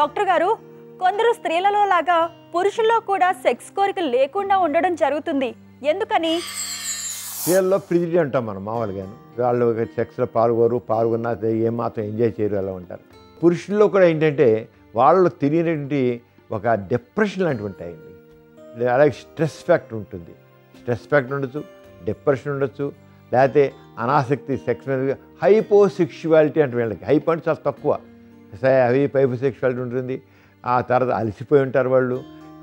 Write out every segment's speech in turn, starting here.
Doctor గారు, కొందరు స్త్రీలలో లాగా పురుషుల్లో కూడా సెక్స్ కోరిక లేకుండా ఉండడం జరుగుతుంది. ఎందుకని? స్త్రీలలో ప్రిజిడి అంటాం మనం మామూలుగాను. వాళ్ళు సెక్స్లో పాల్గొన్నా ఏమాత్రం ఎంజాయ్ చేయరు, అలా ఉంటారు. పురుషుల్లో కూడా ఏంటంటే వాళ్ళు తెలియనటువంటి ఒక డిప్రెషన్ లాంటివి ఉంటాయండి. అలాగే స్ట్రెస్ ఫ్యాక్టర్ ఉంటుంది. స్ట్రెస్ ఫ్యాక్టర్ ఉండొచ్చు, డిప్రెషన్ ఉండొచ్చు, లేకపోతే అనాసక్తి సెక్స్ మీద, హైపోసెక్షువాలిటీ అంటే వీళ్ళకి. హైపో అంటే చాలా తక్కువ, హైపోసెక్షువాలిటీ ఉంటుంది. ఆ తర్వాత అలసిపోయి ఉంటారు వాళ్ళు.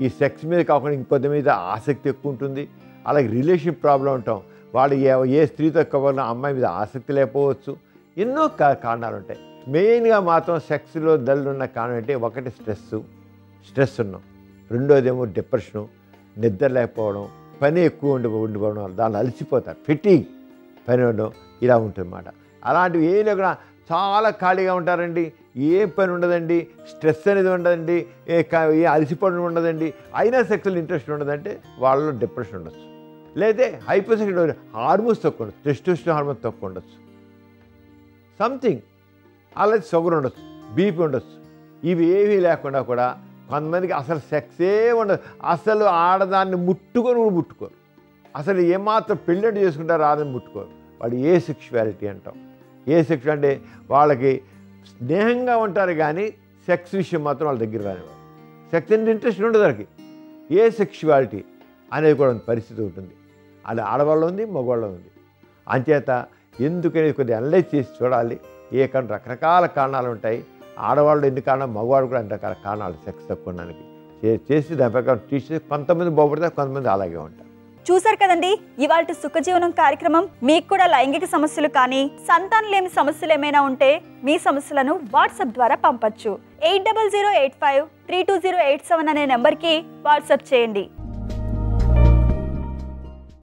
ఈ సెక్స్ మీద కాకుండా ఇంకొద్ది మీద ఆసక్తి ఎక్కువ ఉంటుంది. అలాగే రిలేషన్ ప్రాబ్లం ఉంటాం. వాళ్ళు ఏ స్త్రీతో కావాలన్నా అమ్మాయి మీద ఆసక్తి లేకపోవచ్చు. ఎన్నో కారణాలు ఉంటాయి. మెయిన్గా మాత్రం సెక్స్లో డల్ ఉన్న కారణం అంటే ఒకటి స్ట్రెస్ ఉన్నాం, రెండోదేమో డిప్రెషను, నిద్ర లేకపోవడం, పని ఎక్కువ ఉండిపోవడం, దాన్ని అలసిపోతారు, ఫెటీగ్ పని ఉండడం, ఇలా ఉంటుందన్నమాట. అలాంటివి ఏ లేకుండా చాలా ఖాళీగా ఉంటారండి. ఏం పని ఉండదండి, స్ట్రెస్ అనేది ఉండదండి, ఏ అలసిపోవడం ఉండదండి, అయినా సెక్స్లో ఇంట్రెస్ట్ ఉండదంటే వాళ్ళలో డిప్రెషన్ ఉండొచ్చు. లేదా హైపోసెక్షువల్ హార్మోన్స్ తక్కువ ఉండొచ్చు, టెస్టోస్టెరాన్ హార్మోన్స్ తక్కువ ఉండొచ్చు, సంథింగ్. అలాగే షుగర్ ఉండొచ్చు, బీపీ ఉండొచ్చు. ఇవి ఏమీ లేకుండా కూడా కొంతమందికి అసలు సెక్సే ఉండదు. అసలు ఆడదాన్ని ముట్టుకోరు. అసలు ఏమాత్రం పెళ్ళంటే చేసుకుంటారో ఆడదాన్ని ముట్టుకోరు. వాడు ఏ సెక్షువాలిటీ అంటాం. ఏ సెక్స్ అంటే వాళ్ళకి స్నేహంగా ఉంటారు కానీ సెక్స్ విషయం మాత్రం వాళ్ళ దగ్గర రానివారు. సెక్స్ అంటే ఇంట్రెస్ట్ ఉండదు వాళ్ళకి. ఏ సెక్షువాలిటీ అనేది కూడా పరిస్థితి ఉంటుంది. అది ఆడవాళ్ళు ఉంది, మగవాళ్ళు ఉంది. అంచేత ఎందుకని కొద్దిగా అనలైజ్ చేసి చూడాలి. రకరకాల కారణాలు ఉంటాయి. ఆడవాళ్ళు ఎన్ని కారణాలు, మగవాళ్ళు కూడా అన్ని రకాల కారణాలు సెక్స్ తక్కువ ఉండడానికి చేసి దాని ప్రకారం తీసి కొంతమంది బాగుపడతారు, కొంతమంది అలాగే ఉంటారు. చూసారు కదండి ఇవాల్టి సుఖజీవనం కార్యక్రమం. మీకు కూడా లైంగిక సమస్యలు కానీ సంతానం లేని సమస్యలు ఏమైనా ఉంటే మీ సమస్యలను వాట్సాప్ ద్వారా పంపొచ్చు. 8008532087 అనే నెంబర్కి వాట్సాప్ చేయండి.